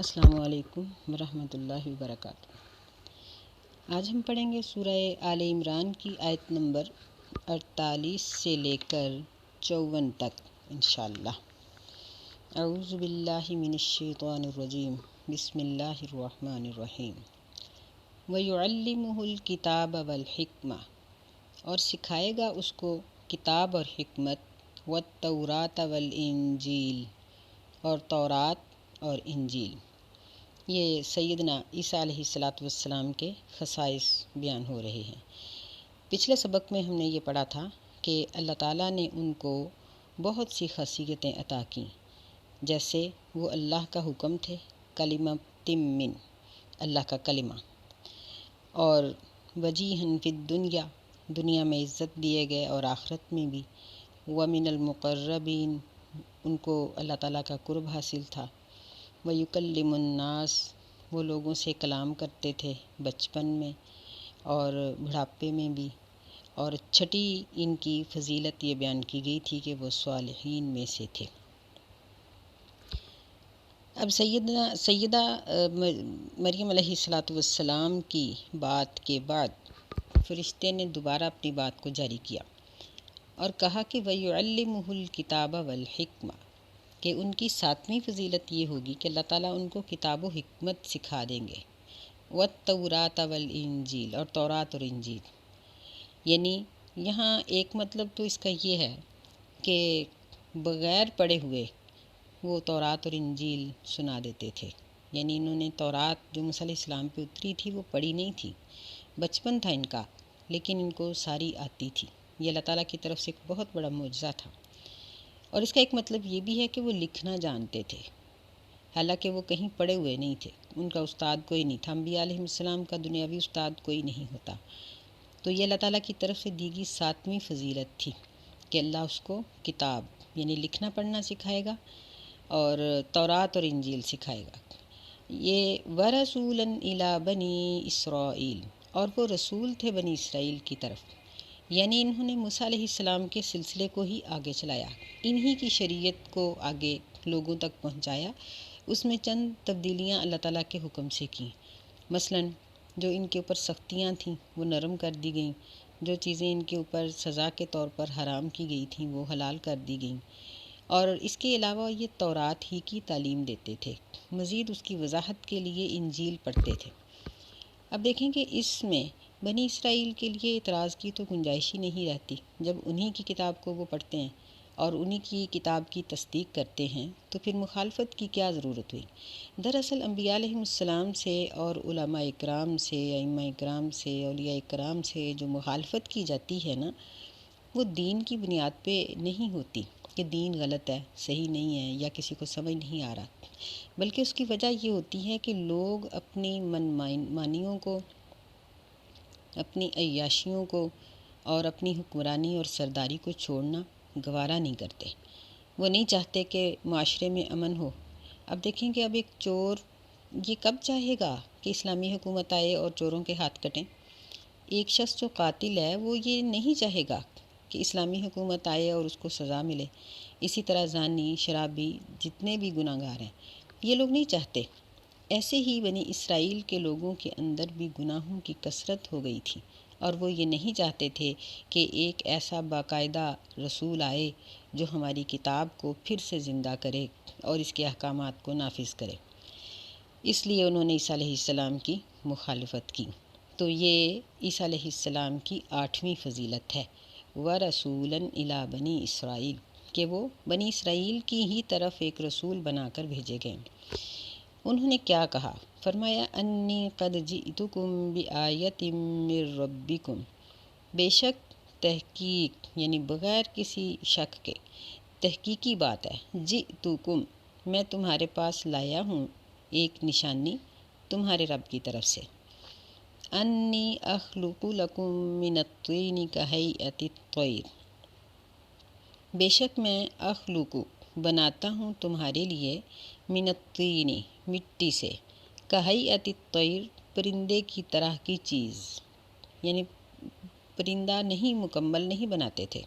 السلام علیکم ورحمۃ اللہ وبرکاتہ۔ آج ہم پڑھیں گے سورہ آل عمران کی آیت نمبر 48 سے لے کر 54 تک انشاءاللہ۔ اعوذ باللہ من الشیطان الرجیم، بسم اللہ الرحمن الرحیم۔ وَيُعَلِّمُهُ الْكِتَابَ وَالْحِکْمَةَ، اور سکھائے گا اس کو کتاب اور حکمت، وَالتَّوْرَاةَ وَالْإِنجِیلَ، اور تورات اور انجیل۔ یہ سیدنا عیسیٰ علیہ السلام کے خصائص بیان ہو رہے ہیں۔ پچھلے سبق میں ہم نے یہ پڑھا تھا کہ اللہ تعالیٰ نے ان کو بہت سی خاصیتیں عطا کیں، جیسے وہ اللہ کا حکم تھے، کلمہ من، اللہ کا کلمہ، اور وجیہاً فی الدنیا، دنیا میں عزت دیے گئے اور آخرت میں بھی، ومن المقربین، ان کو اللہ تعالیٰ کا قرب حاصل تھا، وَيُكَلِّمُ النَّاسَ، وہ لوگوں سے کلام کرتے تھے بچپن میں اور بڑھاپے میں بھی، اور چھٹی ان کی فضیلت یہ بیان کی گئی تھی کہ وہ صالحین میں سے تھے۔ اب سیدہ مریم علیہ السلام کی بات کے بعد فرشتے نے دوبارہ اپنی بات کو جاری کیا اور کہا کہ وَيُعَلِّمُهُ الْكِتَابَ وَالْحِکْمَةَ، کہ ان کی ساتویں فضیلت یہ ہوگی کہ اللہ تعالیٰ ان کو کتاب و حکمت سکھا دیں گے، وَالتَّوْرَاةَ وَالْإِنجِیلَ، اور تورات اور انجیل۔ یعنی یہاں ایک مطلب تو اس کا یہ ہے کہ بغیر پڑھے ہوئے وہ تورات اور انجیل سنا دیتے تھے، یعنی انہوں نے تورات جو موسیٰ علیہ السلام پہ اتری تھی وہ پڑھی نہیں تھی، بچپن تھا ان کا، لیکن ان کو ساری آتی تھی۔ یہ اللہ تعالیٰ کی طرف سے ایک بہت بڑا معجزہ تھا۔ اور اس کا ایک مطلب یہ بھی ہے کہ وہ لکھنا جانتے تھے، حالانکہ وہ کہیں پڑھے ہوئے نہیں تھے، ان کا استاد کوئی نہیں تھا، انبیاء علیہ السلام کا دنیاوی استاد کوئی نہیں ہوتا۔ تو یہ اللہ تعالیٰ کی طرف سے دی گئی ساتویں فضیلت تھی کہ اللہ اس کو کتاب یعنی لکھنا پڑھنا سکھائے گا اور تورات اور انجیل سکھائے گا۔ یہ وَرَسُولًا إِلَىٰ بَنِي إِسْرَائِیل، اور وہ رسول تھے بنی اسرائیل کی طرف، یعنی انہوں نے موسیٰ علیہ السلام کے سلسلے کو ہی آگے چلایا، انہی کی شریعت کو آگے لوگوں تک پہنچایا، اس میں چند تبدیلیاں اللہ تعالیٰ کے حکم سے کیں۔ مثلاً جو ان کے اوپر سختیاں تھیں وہ نرم کر دی گئیں، جو چیزیں ان کے اوپر سزا کے طور پر حرام کی گئی تھیں وہ حلال کر دی گئیں، اور اس کے علاوہ یہ تورات ہی کی تعلیم دیتے تھے، مزید اس کی وضاحت کے لیے انجیل پڑھتے تھے۔ اب دیکھیں کہ اس میں بنی اسرائیل کے لیے اعتراض کی تو گنجائش ہی نہیں رہتی، جب انہی کی کتاب کو وہ پڑھتے ہیں اور انہی کی کتاب کی تصدیق کرتے ہیں تو پھر مخالفت کی کیا ضرورت ہوئی۔ دراصل انبیاء علیہ السلام سے اور علماء اکرام سے، ائمہ اکرام سے، اولیاء اکرام سے جو مخالفت کی جاتی ہے نا، وہ دین کی بنیاد پہ نہیں ہوتی کہ دین غلط ہے، صحیح نہیں ہے یا کسی کو سمجھ نہیں آ رہا، بلکہ اس کی وجہ یہ ہوتی ہے کہ لوگ اپنی من مانیوں کو، اپنی عیاشیوں کو اور اپنی حکمرانی اور سرداری کو چھوڑنا گوارا نہیں کرتے، وہ نہیں چاہتے کہ معاشرے میں امن ہو۔ اب دیکھیں کہ اب ایک چور یہ کب چاہے گا کہ اسلامی حکومت آئے اور چوروں کے ہاتھ کٹیں؟ ایک شخص جو قاتل ہے وہ یہ نہیں چاہے گا کہ اسلامی حکومت آئے اور اس کو سزا ملے۔ اسی طرح زانی، شرابی، جتنے بھی گناہ گار ہیں یہ لوگ نہیں چاہتے۔ ایسے ہی بنی اسرائیل کے لوگوں کے اندر بھی گناہوں کی کثرت ہو گئی تھی، اور وہ یہ نہیں چاہتے تھے کہ ایک ایسا باقاعدہ رسول آئے جو ہماری کتاب کو پھر سے زندہ کرے اور اس کے احکامات کو نافذ کرے، اس لیے انہوں نے عیسیٰ علیہ السلام کی مخالفت کی۔ تو یہ عیسیٰ علیہ السلام کی 8ویں فضیلت ہے، وَرَسُولًا إِلَىٰ بَنِي إِسْرَائِیل، کہ وہ بنی اسرائیل کی ہی طرف ایک رسول بنا کر بھیجے گئے۔ انہوں نے کیا کہا؟ فرمایا انی قد جئتکم بآیۃ من ربکم، بے شک تحقیق یعنی بغیر کسی شک کے تحقیقی بات ہے، جئتکم، میں تمہارے پاس لایا ہوں ایک نشانی تمہارے رب کی طرف سے، انی اخلق لکم من الطین کہیئۃ الطیر، بے شک میں اخلق بناتا ہوں تمہارے لیے من الطین مٹی سے، کہیئۃ الطیر پرندے کی طرح کی چیز، یعنی پرندہ نہیں مکمل نہیں بناتے تھے،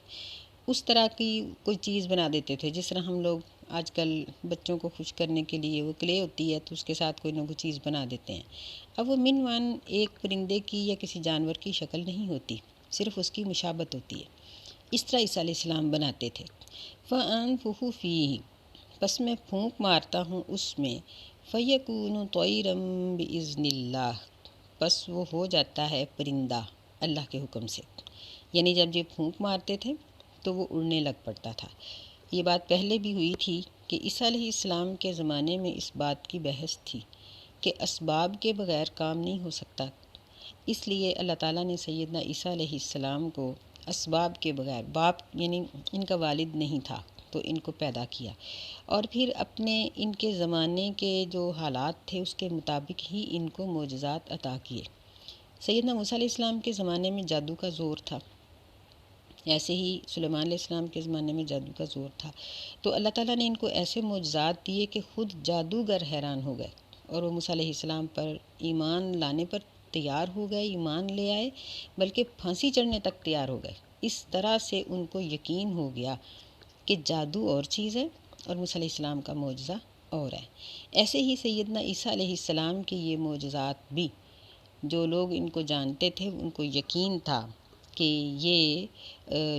اس طرح کی کوئی چیز بنا دیتے تھے جس طرح ہم لوگ آج کل بچوں کو خوش کرنے کے لیے وہ کلے ہوتی ہے تو اس کے ساتھ کوئی نہ کوئی چیز بنا دیتے ہیں۔ اب وہ منوان ایک پرندے کی یا کسی جانور کی شکل نہیں ہوتی، صرف اس کی مشابت ہوتی ہے۔ اس طرح عیسیٰ علیہ السلام بناتے تھے۔ فَأَنفُخُ فِيهِ، پس میں پھونک مارتا ہوں اس میں، فَيَكُونُ طَيْرًا بِإِذْنِ اللَّهِ، پس وہ ہو جاتا ہے پرندہ اللہ کے حکم سے۔ یعنی جب یہ پھونک مارتے تھے تو وہ اڑنے لگ پڑتا تھا۔ یہ بات پہلے بھی ہوئی تھی کہ عیسیٰ علیہ السلام کے زمانے میں اس بات کی بحث تھی کہ اسباب کے بغیر کام نہیں ہو سکتا، اس لیے اللہ تعالیٰ نے سیدنا عیسیٰ علیہ السلام کو اسباب کے بغیر، باپ یعنی ان کا والد نہیں تھا تو ان کو پیدا کیا، اور پھر اپنے ان کے زمانے کے جو حالات تھے اس کے مطابق ہی ان کو معجزات عطا کیے۔ سیدنا موسیٰ علیہ السلام کے زمانے میں جادو کا زور تھا، ایسے ہی سلیمان علیہ السلام کے زمانے میں جادو کا زور تھا، تو اللہ تعالیٰ نے ان کو ایسے معجزات دیے کہ خود جادوگر حیران ہو گئے، اور وہ موسیٰ علیہ السلام پر ایمان لانے پر تیار ہو گئے، ایمان لے آئے، بلکہ پھانسی چڑھنے تک تیار ہو گئے۔ اس طرح سے ان کو یقین ہو گیا کہ جادو اور چیز ہے اور موسیٰ علیہ السلام کا معجزہ اور ہے۔ ایسے ہی سیدنا عیسیٰ علیہ السلام کے یہ معجزات بھی، جو لوگ ان کو جانتے تھے ان کو یقین تھا کہ یہ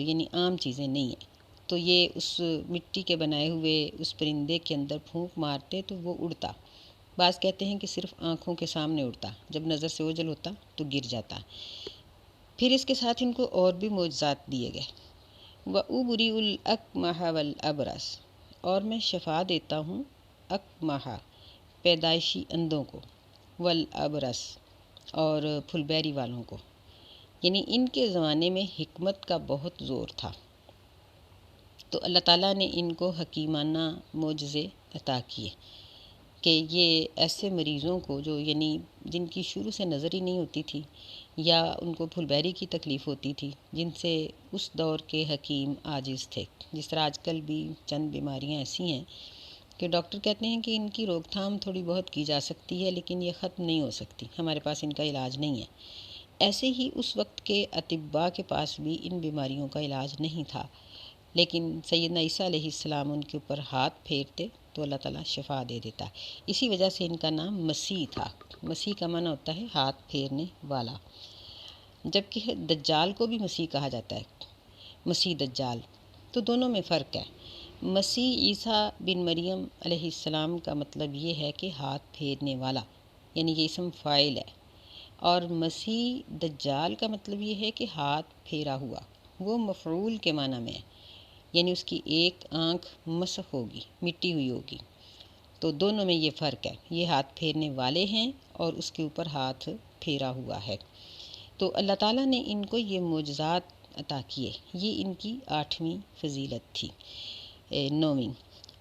یعنی عام چیزیں نہیں ہیں، تو یہ اس مٹی کے بنائے ہوئے اس پرندے کے اندر پھونک مارتے تو وہ اڑتا۔ بعض کہتے ہیں کہ صرف آنکھوں کے سامنے اڑتا، جب نظر سے اوجھل ہوتا تو گر جاتا۔ پھر اس کے ساتھ ان کو اور بھی معجزات دیے گئے۔ وَأُبْرِئُ الْأَكْمَحَ وَالْأَبْرَصَ، اور میں شفا دیتا ہوں اکمحہ پیدائشی اندھوں کو، والابرس اور پھلبیری والوں کو۔ یعنی ان کے زمانے میں حکمت کا بہت زور تھا، تو اللہ تعالیٰ نے ان کو حکیمانہ معجزے عطا کیے کہ یہ ایسے مریضوں کو جو یعنی جن کی شروع سے نظر ہی نہیں ہوتی تھی، یا ان کو پھلبیری کی تکلیف ہوتی تھی، جن سے اس دور کے حکیم عاجز تھے، جس طرح آج کل بھی چند بیماریاں ایسی ہیں کہ ڈاکٹر کہتے ہیں کہ ان کی روک تھام تھوڑی بہت کی جا سکتی ہے لیکن یہ ختم نہیں ہو سکتی، ہمارے پاس ان کا علاج نہیں ہے۔ ایسے ہی اس وقت کے اطباء کے پاس بھی ان بیماریوں کا علاج نہیں تھا، لیکن سیدنا عیسیٰ علیہ السلام ان کے اوپر ہاتھ پھیرتے تو اللہ تعالیٰ شفا دے دیتا۔ اسی وجہ سے ان کا نام مسیح تھا۔ مسیح کا معنی ہوتا ہے ہاتھ پھیرنے والا، جبکہ دجال کو بھی مسیح کہا جاتا ہے، مسیح دجال، تو دونوں میں فرق ہے۔ مسیح عیسیٰ بن مریم علیہ السلام کا مطلب یہ ہے کہ ہاتھ پھیرنے والا، یعنی یہ اسم فاعل ہے، اور مسیح دجال کا مطلب یہ ہے کہ ہاتھ پھیرا ہوا، وہ مفعول کے معنی میں ہے، یعنی اس کی ایک آنکھ مسخ ہوگی، مٹی ہوئی ہوگی، تو دونوں میں یہ فرق ہے، یہ ہاتھ پھیرنے والے ہیں اور اس کے اوپر ہاتھ پھیرا ہوا ہے۔ تو اللہ تعالیٰ نے ان کو یہ معجزات عطا کیے، یہ ان کی 8ویں فضیلت تھی۔ 9ویں،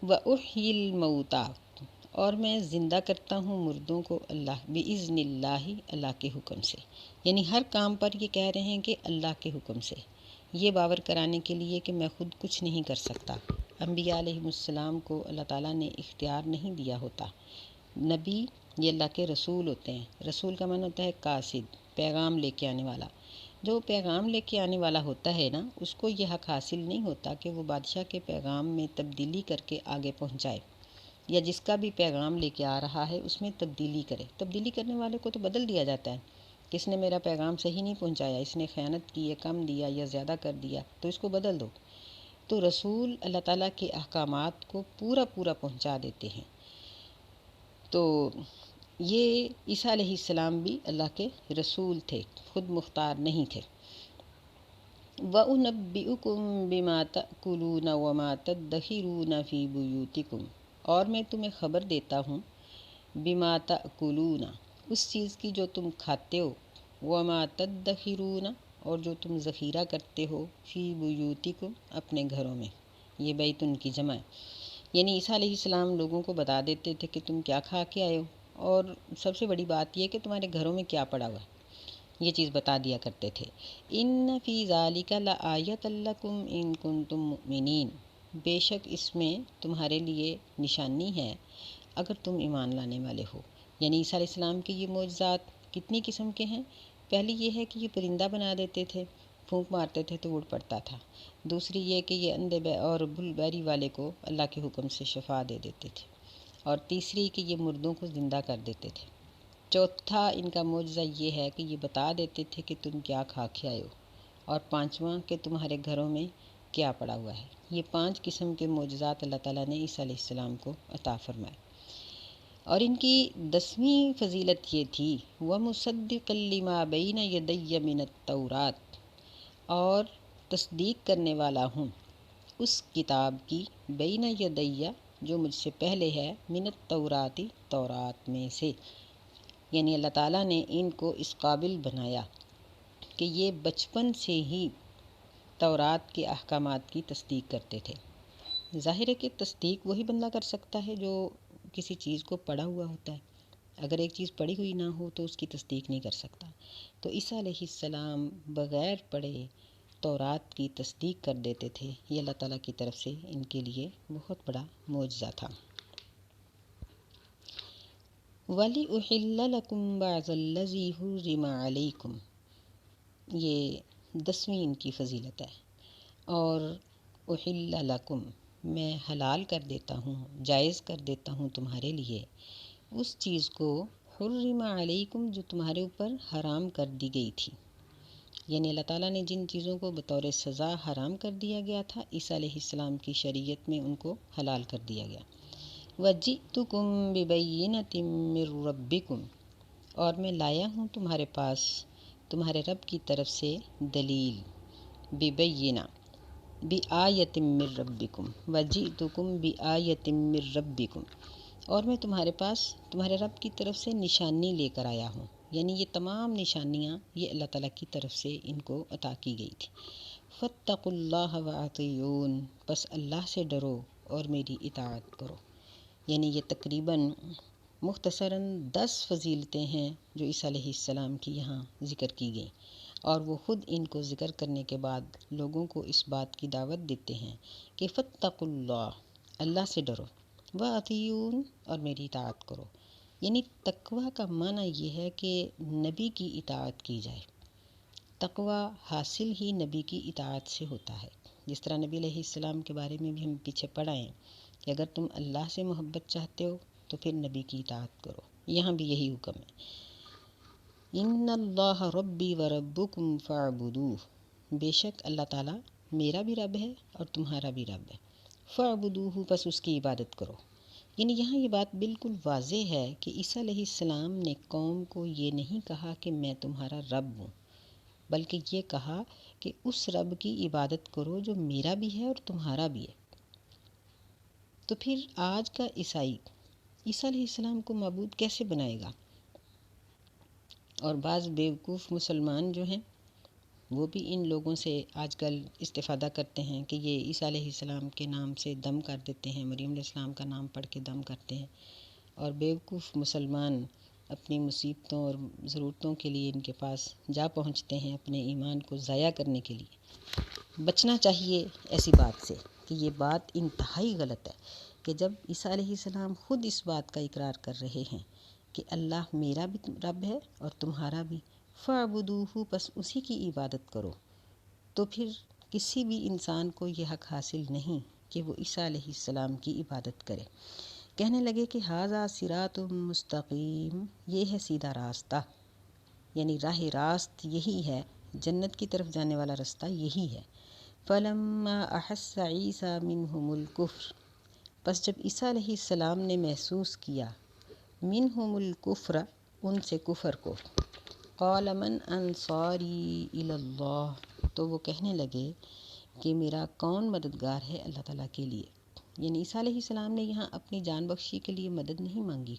وَأُحْيِي الْمَوْتَى، اور میں زندہ کرتا ہوں مردوں کو اللہ بِإِذْنِ اللَّهِ، اللہ کے حکم سے، یعنی ہر کام پر یہ کہہ رہے ہیں کہ اللہ کے حکم سے، یہ باور کرانے کے لیے کہ میں خود کچھ نہیں کر سکتا۔ انبیاء علیہ السلام کو اللہ تعالیٰ نے اختیار نہیں دیا ہوتا، نبی یہ اللہ کے رسول ہوتے ہیں، رسول کا معنی ہوتا ہے قاصد، پیغام لے کے آنے والا۔ جو پیغام لے کے آنے والا ہوتا ہے نا، اس کو یہ حق حاصل نہیں ہوتا کہ وہ بادشاہ کے پیغام میں تبدیلی کر کے آگے پہنچائے، یا جس کا بھی پیغام لے کے آ رہا ہے اس میں تبدیلی کرے۔ تبدیلی کرنے والے کو تو بدل دیا جاتا ہے، کس نے میرا پیغام صحیح نہیں پہنچایا، اس نے خیانت کی ہے، کم دیا یا زیادہ کر دیا، تو اس کو بدل دو۔ تو رسول اللہ تعالیٰ کے احکامات کو پورا پورا پہنچا دیتے ہیں۔ تو یہ عیسیٰ علیہ السلام بھی اللہ کے رسول تھے، خود مختار نہیں تھے۔ وَأُنَبِّئُكُم بِمَا تَأْكُلُونَ وَمَا تَدَّخِرُونَ فِي بُيُوتِكُمْ، اور میں تمہیں خبر دیتا ہوں، بِمَا تَأْكُلُونَ، اس چیز کی جو تم کھاتے ہو، وَمَا تَدَّخِرُونَ، اور جو تم ذخیرہ کرتے ہو، فِي بُيُوتِكُمْ، اپنے گھروں میں، یہ بیت ان کی جمع ہے۔ یعنی عیسیٰ علیہ السلام لوگوں کو بتا دیتے تھے کہ تم کیا کھا کے آئے ہو، اور سب سے بڑی بات یہ کہ تمہارے گھروں میں کیا پڑا ہوا ہے، یہ چیز بتا دیا کرتے تھے۔ ان فی ذالک لآیۃ لکم ان کنتم مؤمنین، بے شک اس میں تمہارے لیے نشانی ہے اگر تم ایمان لانے والے ہو۔ یعنی عیسیٰ علیہ السلام کے یہ معجزات کتنی قسم کے ہیں؟ پہلی یہ ہے کہ یہ پرندہ بنا دیتے تھے، پھونک مارتے تھے تو اڑ پڑتا تھا، دوسری یہ کہ یہ اندھے اور بل بیری والے کو اللہ کے حکم سے شفا دے دیتے تھے، اور تیسری کہ یہ مردوں کو زندہ کر دیتے تھے، چوتھا ان کا معجزہ یہ ہے کہ یہ بتا دیتے تھے کہ تم کیا کھا کے آئے ہو، اور پانچواں کہ تمہارے گھروں میں کیا پڑا ہوا ہے۔ یہ 5 قسم کے معجزات اللہ تعالیٰ نے عیسیٰ علیہ السلام کو عطا فرمائے۔ اور ان کی 10ویں فضیلت یہ تھی وَمُصَدِّقًا لِمَا بَيْنَ يَدَيَّ مِنَ التَّوْرَاۃ، اور تصدیق کرنے والا ہوں اس کتاب کی بین یدیّ جو مجھ سے پہلے ہے، من التورات تورات میں سے، یعنی اللہ تعالیٰ نے ان کو اس قابل بنایا کہ یہ بچپن سے ہی تورات کے احکامات کی تصدیق کرتے تھے۔ ظاہر ہے کہ تصدیق وہی بندہ کر سکتا ہے جو کسی چیز کو پڑھا ہوا ہوتا ہے، اگر ایک چیز پڑھی ہوئی نہ ہو تو اس کی تصدیق نہیں کر سکتا۔ تو عیسیٰ علیہ السلام بغیر پڑھے تورات کی تصدیق کر دیتے تھے، یہ اللہ تعالیٰ کی طرف سے ان کے لیے بہت بڑا معجزہ تھا۔ وَلِأُحِلَّ لَكُمْ بَعْضَ الَّذِي حُرِّمَ عَلَيْكُمْ، یہ 10ویں ان کی فضیلت ہے۔ اور احل لکم، میں حلال کر دیتا ہوں، جائز کر دیتا ہوں تمہارے لیے اس چیز کو حرم علیکم جو تمہارے اوپر حرام کر دی گئی تھی، یعنی اللہ تعالیٰ نے جن چیزوں کو بطور سزا حرام کر دیا گیا تھا، عیسیٰ علیہ السلام کی شریعت میں ان کو حلال کر دیا گیا۔ وَجِئْتُكُمْ بِبَيِّنَةٍ مِّن رَبِّكُمْ، اور میں لایا ہوں تمہارے پاس تمہارے رب کی طرف سے دلیل، بِبَيِّنَةٍ بِآیَةٍ مِّن رَبِّكُمْ، وَجِئْتُكُمْ بِآیَةٍ مِّن رَبِّكُمْ، اور میں تمہارے پاس تمہارے رب کی طرف سے نشانی لے کر آیا ہوں، یعنی یہ تمام نشانیاں یہ اللہ تعالیٰ کی طرف سے ان کو عطا کی گئی تھی۔ فَاتَّقُوا اللَّهَ وَأَطِیعُونِ، بس اللہ سے ڈرو اور میری اطاعت کرو۔ یعنی یہ تقریباً مختصراً 10 فضیلتیں ہیں جو عیسیٰ علیہ السلام کی یہاں ذکر کی گئیں، اور وہ خود ان کو ذکر کرنے کے بعد لوگوں کو اس بات کی دعوت دیتے ہیں کہ فَاتَّقُوا اللَّهَ، اللہ سے ڈرو، وَأَطِیعُونِ، اور میری اطاعت کرو۔ یعنی تقویٰ کا معنی یہ ہے کہ نبی کی اطاعت کی جائے۔ تقویٰ حاصل ہی نبی کی اطاعت سے ہوتا ہے، جس طرح نبی علیہ السلام کے بارے میں بھی ہم پیچھے پڑھا ہے کہ اگر تم اللہ سے محبت چاہتے ہو تو پھر نبی کی اطاعت کرو، یہاں بھی یہی حکم ہے۔ ان اللہ ربی و ربکم فاعبدوہ، بے شک اللہ تعالیٰ میرا بھی رب ہے اور تمہارا بھی رب ہے، فاعبدوہ، بس اس کی عبادت کرو۔ یعنی یہاں یہ بات بالکل واضح ہے کہ عیسیٰ علیہ السلام نے قوم کو یہ نہیں کہا کہ میں تمہارا رب ہوں، بلکہ یہ کہا کہ اس رب کی عبادت کرو جو میرا بھی ہے اور تمہارا بھی ہے۔ تو پھر آج کا عیسائی عیسیٰ علیہ السلام کو معبود کیسے بنائے گا؟ اور بعض بیوقوف مسلمان جو ہیں وہ بھی ان لوگوں سے آج کل استفادہ کرتے ہیں کہ یہ عیسیٰ علیہ السلام کے نام سے دم کر دیتے ہیں، مریم علیہ السلام کا نام پڑھ کے دم کرتے ہیں، اور بیوقوف مسلمان اپنی مصیبتوں اور ضرورتوں کے لیے ان کے پاس جا پہنچتے ہیں اپنے ایمان کو ضائع کرنے کے لیے۔ بچنا چاہیے ایسی بات سے کہ یہ بات انتہائی غلط ہے کہ جب عیسیٰ علیہ السلام خود اس بات کا اقرار کر رہے ہیں کہ اللہ میرا بھی رب ہے اور تمہارا بھی، فاعبدوہ، بس اسی کی عبادت کرو، تو پھر کسی بھی انسان کو یہ حق حاصل نہیں کہ وہ عیسیٰ علیہ السلام کی عبادت کرے۔ کہنے لگے کہ ھذا صراط مستقیم، یہ ہے سیدھا راستہ، یعنی راہ راست یہی ہے، جنت کی طرف جانے والا راستہ یہی ہے۔ فلما احس عیسیٰ منہم الکفر، پس جب عیسیٰ علیہ السلام نے محسوس کیا منہم الکفر، ان سے کفر کو، قال من انصاری الی اللہ، تو وہ کہنے لگے کہ میرا کون مددگار ہے اللہ تعالیٰ کے لیے۔ یعنی عیسیٰ علیہ السلام نے یہاں اپنی جان بخشی کے لیے مدد نہیں مانگی،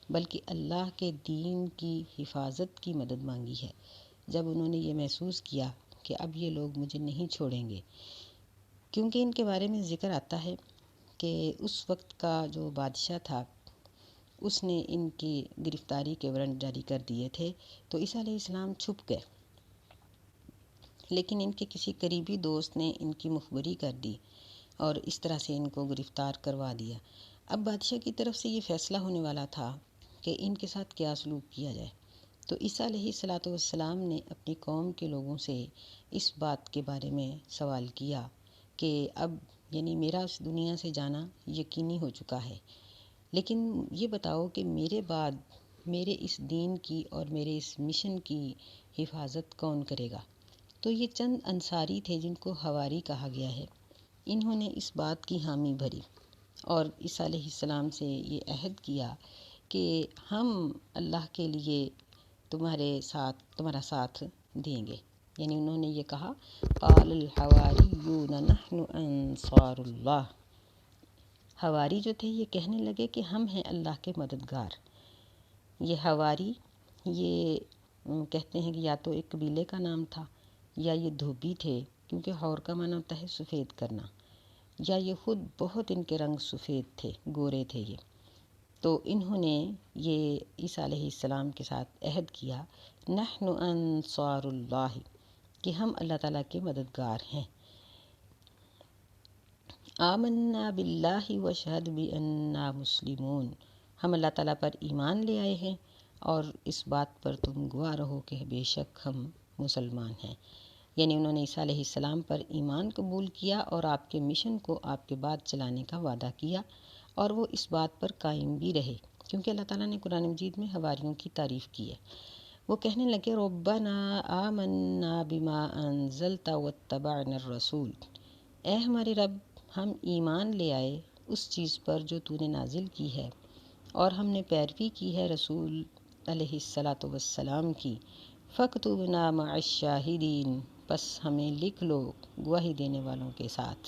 بلکہ اللہ کے دین کی حفاظت کی مدد مانگی ہے، جب انہوں نے یہ محسوس کیا کہ اب یہ لوگ مجھے نہیں چھوڑیں گے۔ کیونکہ ان کے بارے میں ذکر آتا ہے کہ اس وقت کا جو بادشاہ تھا اس نے ان کی گرفتاری کے وارنٹ جاری کر دیے تھے، تو عیسیٰ علیہ السلام چھپ گئے، لیکن ان کے کسی قریبی دوست نے ان کی مخبری کر دی اور اس طرح سے ان کو گرفتار کروا دیا۔ اب بادشاہ کی طرف سے یہ فیصلہ ہونے والا تھا کہ ان کے ساتھ کیا سلوک کیا جائے۔ تو عیسیٰ علیہ الصلاۃ والسلام نے اپنی قوم کے لوگوں سے اس بات کے بارے میں سوال کیا کہ اب یعنی میرا اس دنیا سے جانا یقینی ہو چکا ہے، لیکن یہ بتاؤ کہ میرے بعد میرے اس دین کی اور میرے اس مشن کی حفاظت کون کرے گا؟ تو یہ چند انصاری تھے جن کو حواری کہا گیا ہے، انہوں نے اس بات کی حامی بھری اور عیسیٰ علیہ السلام سے یہ عہد کیا کہ ہم اللہ کے لیے تمہارا ساتھ دیں گے۔ یعنی انہوں نے یہ کہا، قال الحواریون نحن انصار اللہ، حواری جو تھے یہ کہنے لگے کہ ہم ہیں اللہ کے مددگار۔ یہ حواری یہ کہتے ہیں کہ یا تو ایک قبیلے کا نام تھا یا یہ دھوبی تھے، کیونکہ حور کا معنی ہوتا ہے سفید کرنا، یا یہ خود بہت ان کے رنگ سفید تھے، گورے تھے یہ۔ تو انہوں نے یہ عیسیٰ علیہ السلام کے ساتھ عہد کیا، نحن انصار اللہ، کہ ہم اللہ تعالیٰ کے مددگار ہیں۔ آمنا باللہ واشہد بأننا مسلمون، ہم اللہ تعالیٰ پر ایمان لے آئے ہیں اور اس بات پر تم گواہ رہو کہ بے شک ہم مسلمان ہیں۔ یعنی انہوں نے عیسیٰ علیہ السلام پر ایمان قبول کیا اور آپ کے مشن کو آپ کے بعد چلانے کا وعدہ کیا، اور وہ اس بات پر قائم بھی رہے، کیونکہ اللہ تعالیٰ نے قرآن مجید میں حواریوں کی تعریف کی ہے۔ وہ کہنے لگے، ربنا آمنا بما انزلت واتبعنا الرسول، اے ہمارے رب، ہم ایمان لے آئے اس چیز پر جو تو نے نازل کی ہے اور ہم نے پیروی کی ہے رسول علیہ الصلاۃ والسلام کی، فاکتبنا مع الشاہدین، پس ہمیں لکھ لو گواہی دینے والوں کے ساتھ۔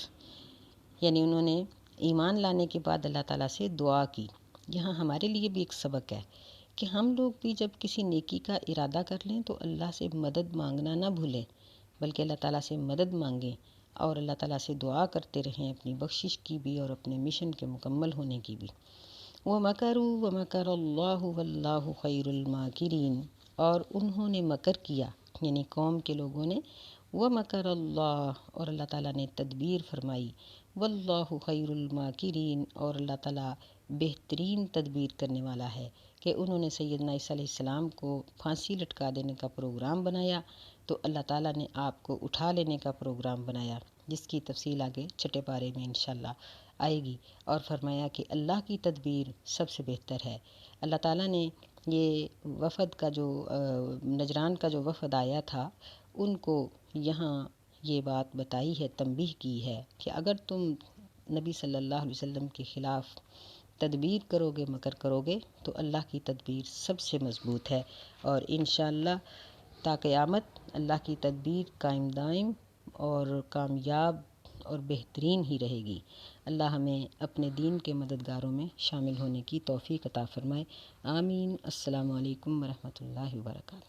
یعنی انہوں نے ایمان لانے کے بعد اللہ تعالیٰ سے دعا کی۔ یہاں ہمارے لیے بھی ایک سبق ہے کہ ہم لوگ بھی جب کسی نیکی کا ارادہ کر لیں تو اللہ سے مدد مانگنا نہ بھولیں، بلکہ اللہ تعالیٰ سے مدد مانگیں اور اللہ تعالیٰ سے دعا کرتے رہیں، اپنی بخشش کی بھی اور اپنے مشن کے مکمل ہونے کی بھی۔ وَمَكَرُوا وَمَكَرَ اللَّهُ وَاللَّهُ خَيْرُ الْمَاكِرِينَ، اور انہوں نے مکر کیا، یعنی قوم کے لوگوں نے، وَمَكَرَ اللَّهُ، اور اللہ تعالیٰ نے تدبیر فرمائی، وَاللَّهُ خَيْرُ الْمَاكِرِينَ، اور اللہ تعالیٰ بہترین تدبیر کرنے والا ہے۔ کہ انہوں نے سیدنا عیسیٰ علیہ السلام کو پھانسی لٹکا دینے کا پروگرام بنایا تو اللہ تعالیٰ نے آپ کو اٹھا لینے کا پروگرام بنایا، جس کی تفصیل آگے چھٹے پارے میں انشاءاللہ آئے گی، اور فرمایا کہ اللہ کی تدبیر سب سے بہتر ہے۔ اللہ تعالیٰ نے یہ وفد کا جو نجران کا جو وفد آیا تھا، ان کو یہاں یہ بات بتائی ہے، تنبیہ کی ہے کہ اگر تم نبی صلی اللہ علیہ وسلم کے خلاف تدبیر کرو گے، مکر کرو گے، تو اللہ کی تدبیر سب سے مضبوط ہے، اور انشاءاللہ تا قیامت اللہ کی تدبیر قائم دائم اور کامیاب اور بہترین ہی رہے گی۔ اللہ ہمیں اپنے دین کے مددگاروں میں شامل ہونے کی توفیق عطا فرمائے، آمین۔ السلام علیکم ورحمۃ اللہ وبرکاتہ۔